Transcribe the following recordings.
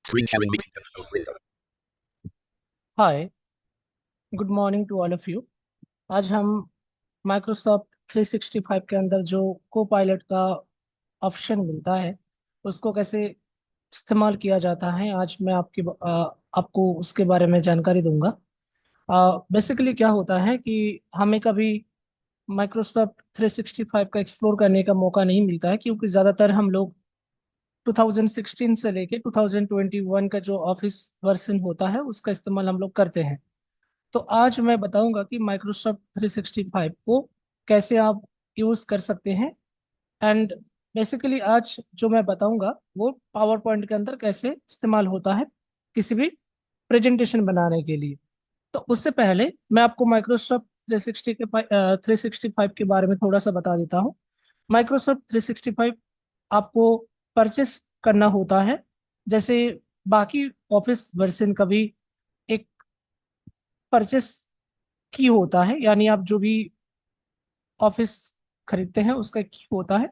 Screen sharing meeting controls window. Hi, good morning to all of you. आज हम Microsoft 365 के अंदर जो को पायलट का ऑप्शन मिलता है उसको कैसे इस्तेमाल किया जाता है, आज मैं आपको उसके बारे में जानकारी दूंगा। बेसिकली क्या होता है कि हमें कभी माइक्रोसॉफ्ट 365 का एक्सप्लोर करने का मौका नहीं मिलता है, क्योंकि ज़्यादातर हम लोग 2016 से लेके 2021 का जो ऑफिस वर्जन होता है उसका इस्तेमाल हम लोग करते हैं। तो आज मैं बताऊंगा कि माइक्रोसॉफ्ट 365 को कैसे आप यूज कर सकते हैं। एंड बेसिकली आज जो मैं बताऊंगा वो पावर पॉइंट के अंदर कैसे इस्तेमाल होता है किसी भी प्रेजेंटेशन बनाने के लिए। तो उससे पहले मैं आपको माइक्रोसॉफ्ट 365 के बारे में थोड़ा सा बता देता हूँ। माइक्रोसॉफ्ट 365 आपको परचेस करना होता है, जैसे बाकी ऑफिस वर्जन का भी एक परचेस की होता है, यानी आप जो भी ऑफिस खरीदते हैं उसका एक की होता है।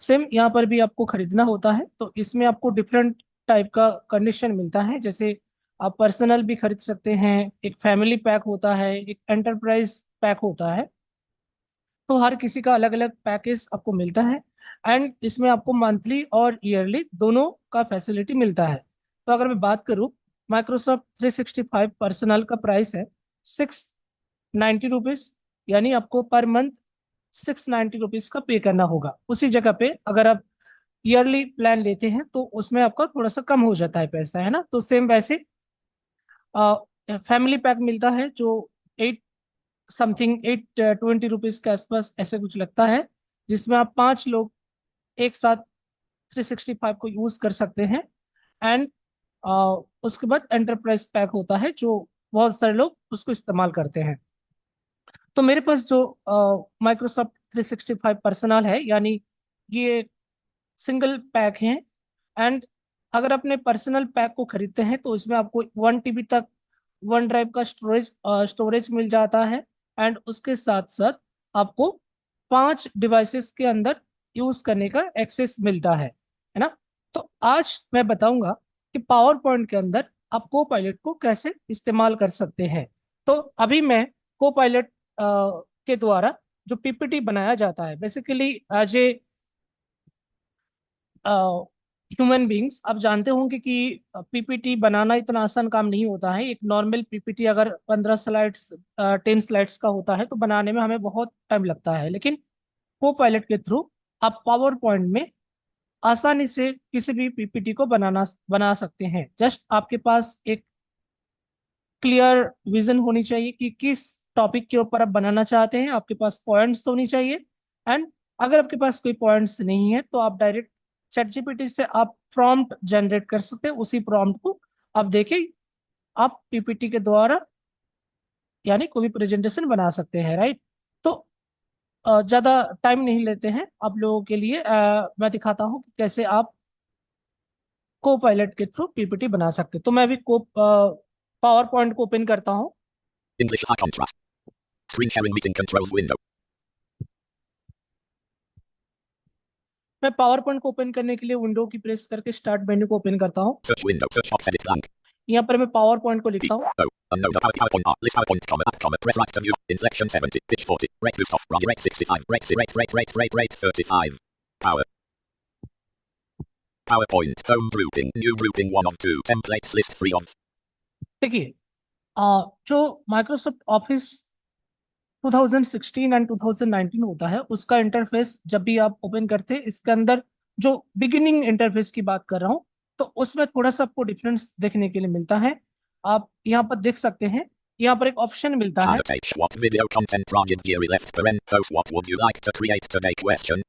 सेम यहाँ पर भी आपको खरीदना होता है, तो इसमें आपको डिफरेंट टाइप का कंडीशन मिलता है। जैसे आप पर्सनल भी खरीद सकते हैं, एक फैमिली पैक होता है, एक एंटरप्राइज पैक होता है। तो हर किसी का अलग अलग पैकेज आपको मिलता है। एंड इसमें आपको मंथली और ईयरली दोनों का फैसिलिटी मिलता है। तो अगर मैं बात करूँ, माइक्रोसॉफ्ट 365 पर्सनल का प्राइस है 690 रुपीज, यानी आपको पर मंथ 690 रुपीज का पे करना होगा। उसी जगह पे अगर आप ईयरली प्लान लेते हैं तो उसमें आपका थोड़ा सा कम हो जाता है पैसा, है ना। तो सेम वैसे फैमिली पैक मिलता है जो 8 समथिंग 820 रुपीज के आसपास ऐसे कुछ लगता है, जिसमें आप 5 लोग एक साथ 365 को यूज कर सकते हैं। एंड उसके बाद एंटरप्राइज पैक होता है जो बहुत सारे लोग उसको इस्तेमाल करते हैं। तो मेरे पास जो माइक्रोसॉफ्ट 365 पर्सनल है, यानी ये सिंगल पैक है। एंड अगर अपने पर्सनल पैक को खरीदते हैं तो इसमें आपको 1 TB तक वन ड्राइव का स्टोरेज मिल जाता है। एंड उसके साथ साथ आपको 5 डिवाइसेस के अंदर यूज करने का एक्सेस मिलता है ना। तो आज मैं बताऊंगा कि पावर पॉइंट के अंदर आप को पायलट को कैसे इस्तेमाल कर सकते हैं। तो अभी मैं को पायलट के द्वारा जो पीपीटी बनाया जाता है, basically as a human beings, आप जानते होंगे कि पीपीटी बनाना इतना आसान काम नहीं होता है। एक नॉर्मल पीपीटी अगर 15 स्लाइड्स 10 स्लाइड्स का होता है तो बनाने में हमें बहुत टाइम लगता है, लेकिन को पायलट के थ्रू आप पावर पॉइंट में आसानी से किसी भी पीपीटी को बना सकते हैं। जस्ट आपके पास एक क्लियर विजन होनी चाहिए कि किस टॉपिक के ऊपर आप बनाना चाहते हैं, आपके पास पॉइंट्स होनी चाहिए। एंड अगर आपके पास कोई पॉइंट्स नहीं है तो आप डायरेक्ट चैट जीपीटी से आप प्रॉम्प्ट जनरेट कर सकते हैं। उसी प्रॉम्प्ट को आप देके आप पीपीटी के द्वारा यानी कोई भी प्रेजेंटेशन बना सकते हैं, राइट। तो ज्यादा टाइम नहीं लेते हैं आप लोगों के लिए। मैं दिखाता हूँ कि कैसे आप को पायलट के थ्रू पीपीटी बना सकते हैं। तो मैं अभी को पावर पॉइंट को ओपन करता हूँ। English high contrast. Screen sharing meeting controls window. मैं पावर पॉइंट को ओपन करने के लिए विंडो की प्रेस करके स्टार्ट मेन्यू को ओपन करता हूँ। Search window. Search box edit blank. यहाँ पर मैं पावर पॉइंट को P लिखता हूँ। O. Unknown. PowerPoint art. List PowerPoint comma app comma. Press right to view. Inflection 70. Pitch 40. Rate boost off. Rate 65. Rate 35. Power. PowerPoint. Home grouping. New grouping 1 of 2. Templates list 3 of. देखिए, जो Microsoft office 2016 and 2019 होता है उसका interface जब भी आप open करते हैं, इसके अंदर जो बिगिनिंग इंटरफेस की बात कर रहा हूँ, तो उसमें थोड़ा सा आपको डिफरेंस देखने के लिए मिलता है। आप यहाँ पर देख सकते हैं, यहाँ पर एक ऑप्शन मिलता है Annotate. What video content project Gary left parent post. What would you like to create today? Question.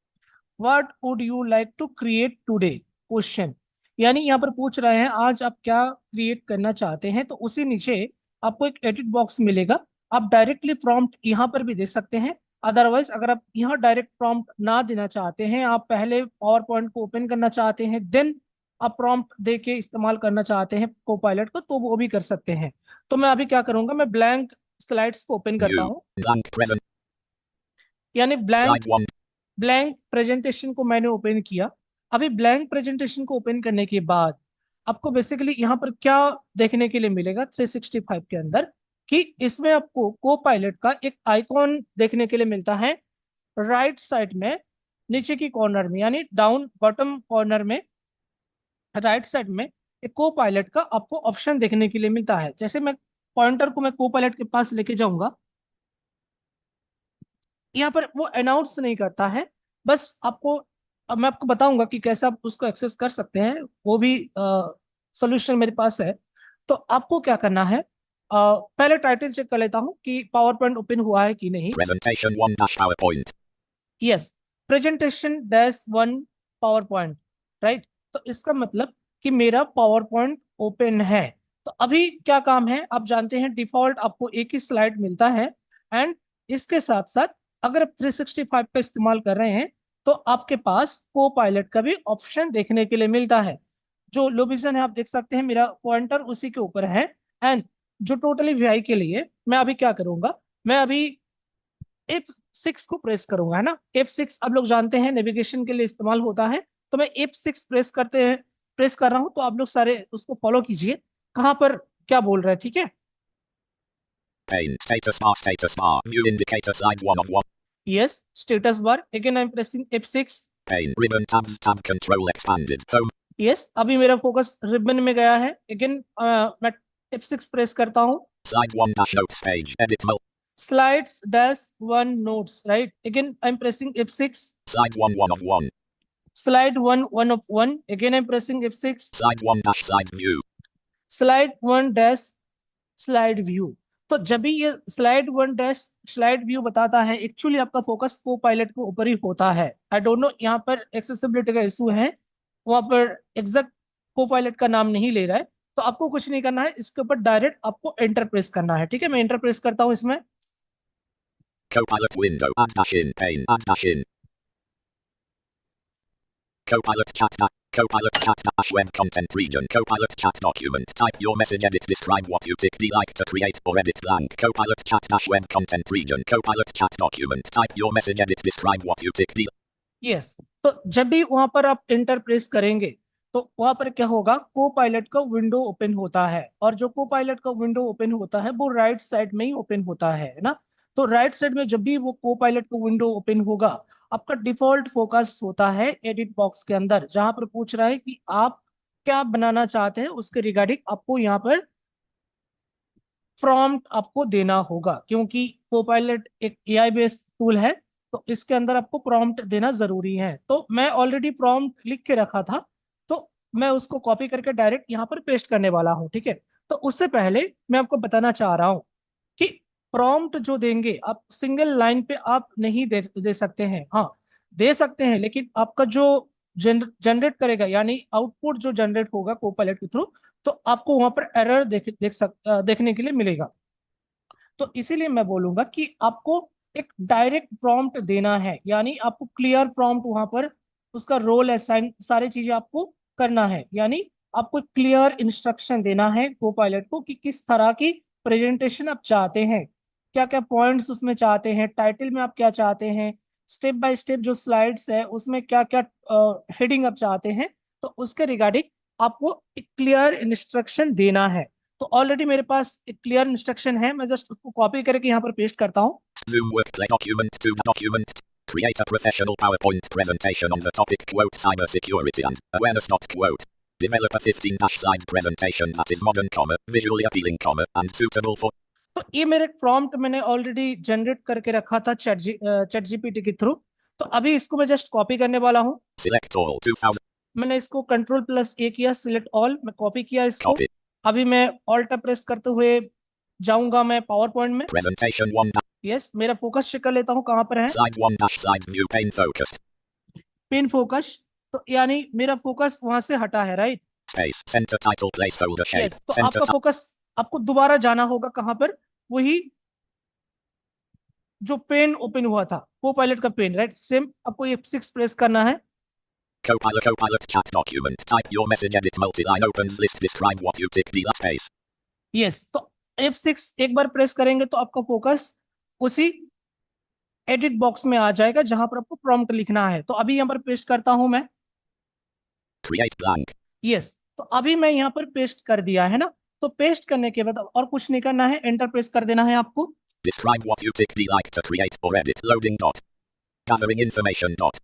What would you like to create today question, यानी यहाँ पर पूछ रहे हैं आज आप क्या क्रिएट करना चाहते हैं। तो उसी नीचे आपको एक एडिट बॉक्स मिलेगा, आप डायरेक्टली प्रॉम्प्ट यहाँ पर भी दे सकते हैं। अदरवाइज अगर आप यहाँ डायरेक्ट प्रॉम्प्ट ना देना चाहते हैं, आप पहले पावर पॉइंट को ओपन करना चाहते हैं देन आप प्रॉम्प्ट दे के इस्तेमाल करना चाहते हैं को पायलट को, तो वो भी कर सकते हैं। तो मैं अभी क्या करूंगा, मैं ब्लैंक स्लाइड्स को ओपन करता New. हूँ, Blank present. यानी ब्लैंक Slide 1. ब्लैंक प्रेजेंटेशन को मैंने ओपन किया। अभी ब्लैंक प्रेजेंटेशन को ओपन करने के बाद आपको बेसिकली यहाँ पर क्या देखने के लिए मिलेगा 365 के अंदर, कि इसमें आपको को पायलट का एक आइकॉन देखने के लिए मिलता है राइट साइड में, नीचे की कॉर्नर में, यानी डाउन बॉटम कॉर्नर में राइट साइड में एक को पायलट का आपको ऑप्शन देखने के लिए मिलता है। जैसे मैं पॉइंटर को मैं को पायलट के पास लेके जाऊंगा, यहाँ पर वो अनाउंस नहीं करता है, बस आपको, अब मैं आपको बताऊंगा कि कैसे आप उसको एक्सेस कर सकते हैं, वो भी सोल्यूशन मेरे पास है। तो आपको क्या करना है, पहले टाइटल चेक कर लेता हूँ कि पावर पॉइंट ओपन हुआ है कि नहीं। Presentation 1 PowerPoint. Yes, presentation dash one power point, right. तो इसका मतलब कि मेरा पावर पॉइंट ओपन है। तो अभी क्या काम है, आप जानते हैं डिफॉल्ट आपको एक ही स्लाइड मिलता है, एंड इसके साथ साथ अगर आप 365 का इस्तेमाल कर रहे हैं तो आपके पास को पायलट का भी ऑप्शन देखने के लिए मिलता है। जो लो विजन है आप देख सकते हैं, मेरा पॉइंटर उसी के ऊपर है। एंड जो टोटली वीआई के लिए मैं अभी क्या करूंगा, मैं अभी F6 को प्रेस करूंगा, है ना। F6 आप लोग जानते हैं नेविगेशन के लिए इस्तेमाल होता है। तो मैं F6 प्रेस कर रहा हूं, तो आप लोग सारे उसको फॉलो कीजिए कहां पर क्या बोल रहे हैं, ठीक है। Pane. Status bar. View indicator slide 1 of 1. Yes, status bar, again I am pressing F6। Pane. Ribbon tabs tab control expanded. Home. Yes, अभी मेरा फोकस रिबन में गया है, अगेन मैं F6 प्रेस करता हूँ। Slide 1 dash notes page. Edit mode. Slides dash one notes, right, again I am pressing F6। Slide 1 1 of 1. Slide one of one, again I am pressing F6। Slide 1 dash slide view. Slide one dash slide view. तो जब भी ये slide one dash slide view बताता है, actually आपका focus को pilot के ऊपर ही होता है। आई डोंट नो, यहाँ पर एक्सेसिबिलिटी का इशू है, वहां पर एग्जैक्ट को पायलट का नाम नहीं ले रहा है। तो आपको कुछ नहीं करना है, इसके ऊपर डायरेक्ट आपको एंटर प्रेस करना है, ठीक है। मैं एंटर प्रेस करता हूँ इसमें। Copilot window. Add dash in. Pane. Add dash in. Copilot chat dash. Copilot chat dash web content region. Copilot chat document. Type your message. Edit. Describe what you tick. D like to create or edit blank. Copilot chat dash web content region. Copilot chat document. Type your message. Edit. Describe what you tick. D. Yes, तो जब भी वहां पर आप enter press करेंगे तो वहां पर क्या होगा, को पायलट का विंडो ओपन होता है, और जो को पायलट का विंडो ओपन होता है वो राइट साइड में ही ओपन होता है ना। तो राइट साइड में जब भी वो को पायलट का विंडो ओपन होगा, आपका डिफॉल्ट फोकस होता है एडिट बॉक्स के अंदर, जहां पर पूछ रहा है कि आप क्या बनाना चाहते हैं, उसके रिगार्डिंग आपको यहाँ पर प्रॉम्प्ट आपको देना होगा, क्योंकि कोपायलट एक एआई बेस्ड टूल है, तो इसके अंदर आपको प्रॉम्प्ट देना जरूरी है। तो मैं ऑलरेडी प्रॉम्प्ट लिख के रखा था, तो मैं उसको कॉपी करके डायरेक्ट यहाँ पर पेस्ट करने वाला हूँ, ठीक है। तो उससे पहले मैं आपको बताना चाह रहा हूँ कि प्रॉम्प्ट जो देंगे आप सिंगल लाइन पे आप नहीं दे सकते हैं, हाँ दे सकते हैं, लेकिन आपका जो जनरेट करेगा, यानी आउटपुट जो जनरेट होगा कोपायलट के थ्रू, तो आपको वहां पर एरर देखने के लिए मिलेगा। तो इसीलिए मैं बोलूंगा कि आपको एक डायरेक्ट प्रॉम्प्ट देना है, यानी आपको क्लियर प्रॉम्प्ट वहां पर उसका रोल असाइन सारी चीजें आपको करना है, यानी आपको क्लियर इंस्ट्रक्शन देना है को पायलट को कि किस तरह की प्रेजेंटेशन आप चाहते हैं, क्या क्या पॉइंट्स उसमें चाहते हैं, टाइटल में आप क्या चाहते हैं, स्टेप बाय स्टेप जो स्लाइड्स है उसमें क्या क्या हेडिंग आप चाहते हैं। तो उसके रिगार्डिंग आपको एक क्लियर इंस्ट्रक्शन देना है। तो ऑलरेडी मेरे पास एक क्लियर इंस्ट्रक्शन है, मैं जस्ट उसको कॉपी करके यहाँ पर पेस्ट करता हूँ। Zoom workplay document to document. Create a professional PowerPoint presentation on the topic quote cybersecurity and awareness dot quote. Develop a 15-slide presentation that is modern, visually appealing, and suitable for. तो ये मेरे prompt मैंने already generate करके रखा था chat GPT के through. तो अभी इसको मैं जस्ट कॉपी करने वाला हूँ। Select all 2000. मैंने इसको कंट्रोल+A किया, सिलेक्ट ऑल, मैं कॉपी किया इसको। Copy. अभी मैं ऑल्ट प्रेस करते हुए जाऊंगा मैं पावर पॉइंट में। Presentation 1. यस, मेरा फोकस चेक कर लेता हूँ कहाँ पर है। Slide 1 dash slide view pane focused. Pin focus, तो यानी मेरा फोकस वहां से हटा है, right. Space. Center title placeholder shape. Yes, तो Center आपका फोकस आपको दोबारा जाना होगा कहाँ पर, वही जो पेन ओपन हुआ था को पायलट का पेन, राइट, सेम आपको F6 प्रेस करना है। Copilot chat document. Type your message. Edit multi-line opens list. Describe what you tick. D space. Yes, तो F6 एक बार प्रेस करेंगे तो आपका फोकस उसी एडिट बॉक्स में आ जाएगा जहां पर आपको प्रॉम्प्ट लिखना है। तो अभी यहाँ पर पेस्ट करता हूं मैं। Create blank. यस, तो अभी मैं यहाँ पर पेस्ट कर दिया है ना। तो पेस्ट करने के बाद और कुछ नहीं करना है, एंटर प्रेस कर देना है आपको। Describe what you typically like to create or edit. Loading dot. Gathering information dot.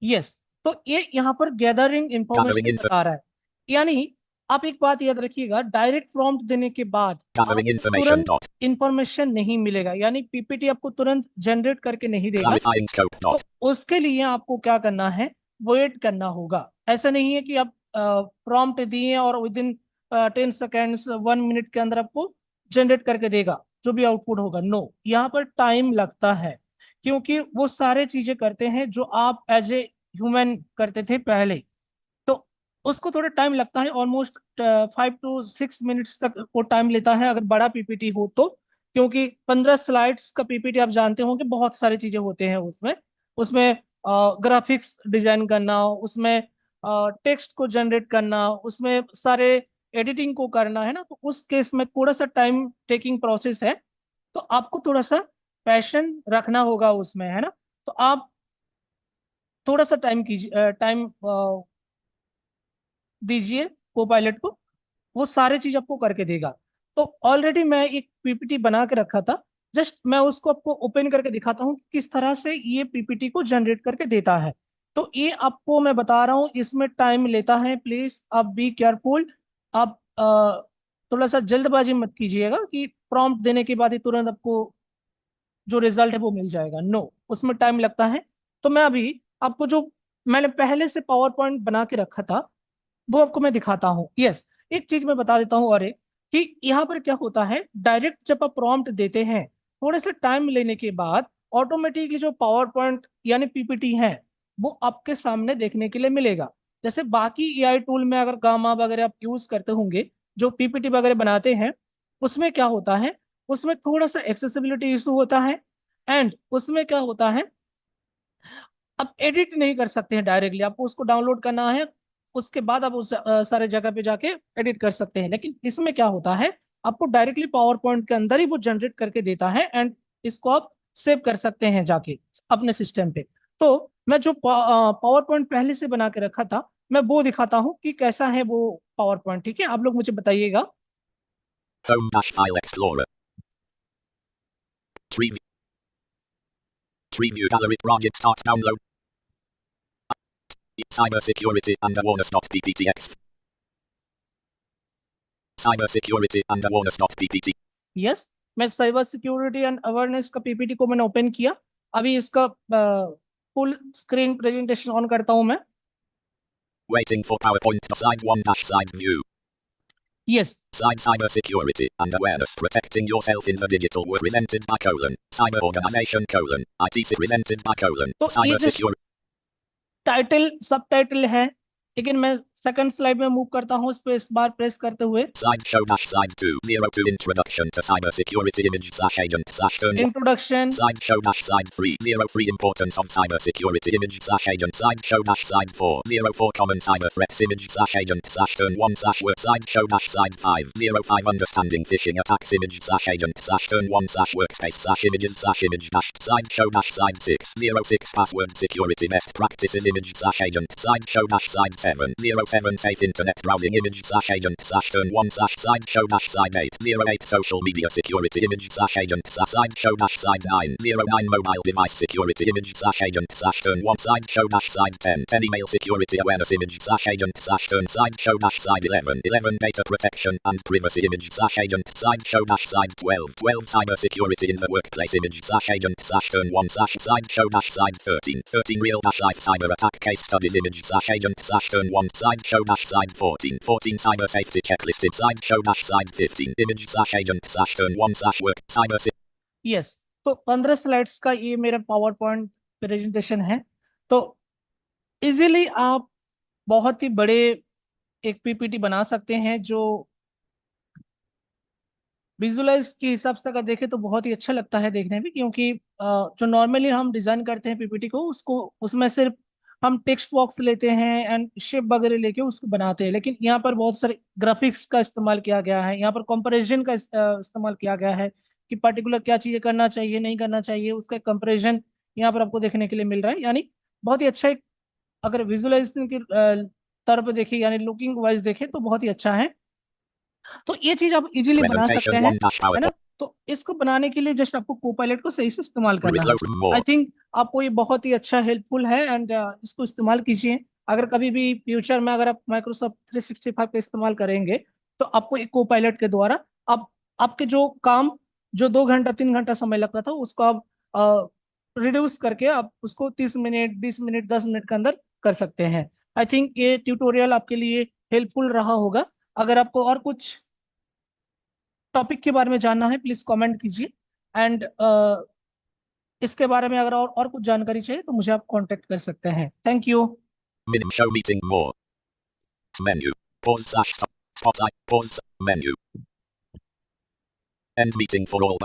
Yes, तो ये यहाँ पर गैदरिंग Gathering इंफॉर्मेशन info. बता रहा है। यानी आप एक बात याद रखिएगा, डायरेक्ट प्रॉम्प्ट देने के बाद Gathering आपको information तुरंत dot. इंफॉर्मेशन नहीं मिलेगा, यानी पीपीटी आपको तुरंत जनरेट करके नहीं देगा। Clarifying scope तो dot. उसके लिए आपको क्या करना है, वेट करना होगा। ऐसा नहीं है कि आप प्रॉम्प्ट दिए और विद इन 10 सेकेंड्स 1 मिनट के अंदर आपको जनरेट करके देगा जो भी आउटपुट होगा। नो, यहाँ पर टाइम लगता है, क्योंकि वो सारे चीजें करते हैं जो आप एज ए ह्यूमन करते थे पहले। तो उसको थोड़ा टाइम लगता है, ऑलमोस्ट 5 to 6 मिनट्स तक वो टाइम लेता है अगर बड़ा पीपीटी हो तो। क्योंकि 15 स्लाइड्स का पीपीटी आप जानते होंगे, बहुत सारी चीजें होते हैं उसमें। उसमें ग्राफिक्स डिजाइन करना, उसमें टेक्स्ट को जनरेट करना, उसमें सारे एडिटिंग को करना है ना। तो उस केस में थोड़ा सा टाइम टेकिंग प्रोसेस है। तो आपको थोड़ा सा पैशन रखना होगा उसमें, है ना। तो आप थोड़ा सा टाइम कीजिए, टाइम दीजिए को पायलट को, वो सारे चीज आपको करके देगा। तो ऑलरेडी मैं एक पीपीटी बना के रखा था, जस्ट मैं उसको आपको ओपन करके दिखाता हूँ कि किस तरह से ये पीपीटी को जनरेट करके देता है। तो ये आपको मैं बता रहा हूँ, इसमें टाइम लेता है, प्लीज आप बी केयरफुल। आप थोड़ा सा जल्दबाजी मत कीजिएगा कि प्रॉम्प्ट देने के बाद ही तुरंत आपको जो रिजल्ट है वो मिल जाएगा। नो, उसमें टाइम लगता है। तो मैं अभी आपको जो मैंने पहले से पावर पॉइंट बना के रखा था वो आपको मैं दिखाता हूँ। यस, एक चीज मैं बता देता हूँ और एक, कि यहाँ पर क्या होता है, डायरेक्ट जब आप प्रॉम्प्ट देते हैं थोड़े से टाइम लेने के बाद ऑटोमेटिकली जो पावर पॉइंट यानी पीपीटी है वो आपके सामने देखने के लिए मिलेगा। जैसे बाकी एआई टूल में अगर गामा वगैरह आप यूज करते होंगे, जो पीपीटी वगैरह बनाते हैं, उसमें क्या होता है, उसमें थोड़ा सा एक्सेसिबिलिटी इशू होता है। एंड उसमें क्या होता है, आप एडिट नहीं कर सकते हैं डायरेक्टली, आपको उसको डाउनलोड करना है, उसके बाद आप उस सारे जगह पे जाके एडिट कर सकते हैं। लेकिन इसमें क्या होता है, आपको डायरेक्टली पावर पॉइंट के अंदर ही वो जनरेट करके देता है, एंड इसको आप सेव कर सकते हैं जाके अपने सिस्टम पे। तो मैं जो पावर पॉइंट पहले से बना के रखा था, मैं वो दिखाता हूँ कि कैसा है वो पावर पॉइंट। ठीक है, आप लोग मुझे बताइएगा। Home dash file explorer. Tree view. Tree view gallery project start download. Cybersecurity and awareness.pptx. Cybersecurity and awareness.ppt. Yes, मैं साइबर सिक्योरिटी एंड अवेयरनेस का पीपीटी को मैंने ओपन किया। अभी इसका फुल स्क्रीन प्रेजेंटेशन ऑन करता हूं मैं। Waiting for PowerPoint. Slide 1 dash side view. Yes, Slide cybersecurity and awareness. Protecting yourself in the digital world. Presented by colon. Cyber organization colon. ITC presented by colon. तो ये जो Cybersecurity. Title सब title है, लेकिन मैं second slide में move करता हूँ स्पेस बार प्रेस करते हुए। Slideshow dash slide 202 introduction to cybersecurity image slash agent slash turn 1. Introduction, Slideshow dash slide 303 importance of cybersecurity image slash agent. Slideshow dash slide 404 common cyber threats image slash agent slash turn 1 slash work. Slideshow dash slide 505 understanding phishing attacks image slash agent slash turn 1 slash workspace slash images slash image dash. Slideshow dash slide 606 password security best practices image slash agent. Slideshow dash slide 707 safe internet browsing image slash agent slash turn 1 slash. Slideshow dash slide 808 social media security image slash agent slash. Slideshow dash slide 909 mobile device security image slash agent slash turn 1. Slideshow dash slide 10 email security awareness image slash agent slash turn. Slideshow dash slide 11 data protection and privacy image slash agent. Slideshow dash slide 12 cyber security in the workplace image slash agent slash turn 1 slash. Slideshow dash slide 13 real dash life cyber attack case studies image slash agent slash turn 1. Slideshow dash slide 14 cyber safety checklisted. Slideshow dash slide 15 image slash agent slash turn 1 slash work cyber. Yes. तो 15 slides का ये मेरा power point presentation है। तो easily आप बहुत ही बड़े एक पीपीटी बना सकते हैं, जो विजुअलाइज के हिसाब से अगर देखें तो बहुत ही अच्छा लगता है देखने में। क्योंकि जो नॉर्मली हम डिजाइन करते हैं पीपीटी को, उसको उसमें सिर्फ हम टेक्स्ट बॉक्स लेते हैं एंड शेप वगैरह लेके उसको बनाते हैं। लेकिन यहाँ पर बहुत सारे ग्राफिक्स का इस्तेमाल किया गया है, यहाँ पर कंपैरिजन का इस्तेमाल किया गया है कि पर्टिकुलर क्या चीजें करना चाहिए नहीं करना चाहिए, उसका कंपैरिजन यहाँ पर आपको देखने के लिए मिल रहा है। यानी बहुत ही अच्छा एक, अगर विजुअलाइजेशन की स्तर पे देखें यानी लुकिंग वाइज देखें तो बहुत ही अच्छा है। तो ये चीज आप इजीली बना सकते Presentation हैं, 1 dash है ना। PowerPoint. तो इसको बनाने के लिए जस्ट आपको कोपायलट को सही से इस्तेमाल करना है। Reload आई more. थिंक आपको ये बहुत ही अच्छा हेल्पफुल है, एंड इसको इस्तेमाल कीजिए। अगर कभी भी फ्यूचर में अगर आप माइक्रोसॉफ्ट 365 का इस्तेमाल करेंगे तो आपको एक कोपायलट के द्वारा आप आपके जो काम जो 2 घंटा 3 घंटा समय लगता था उसको आप रिड्यूस करके आप उसको 30 मिनट 20 मिनट 10 मिनट के अंदर कर सकते हैं। आई थिंक ये ट्यूटोरियल आपके लिए हेल्पफुल रहा होगा। अगर आपको और कुछ टॉपिक के बारे में जानना है प्लीज कमेंट कीजिए, एंड इसके बारे में अगर और कुछ जानकारी चाहिए तो मुझे आप कांटेक्ट कर सकते हैं। Thank you. Minim show meeting more. Menu. Pause slash stop. Spotlight. Pause. Menu. End meeting for all.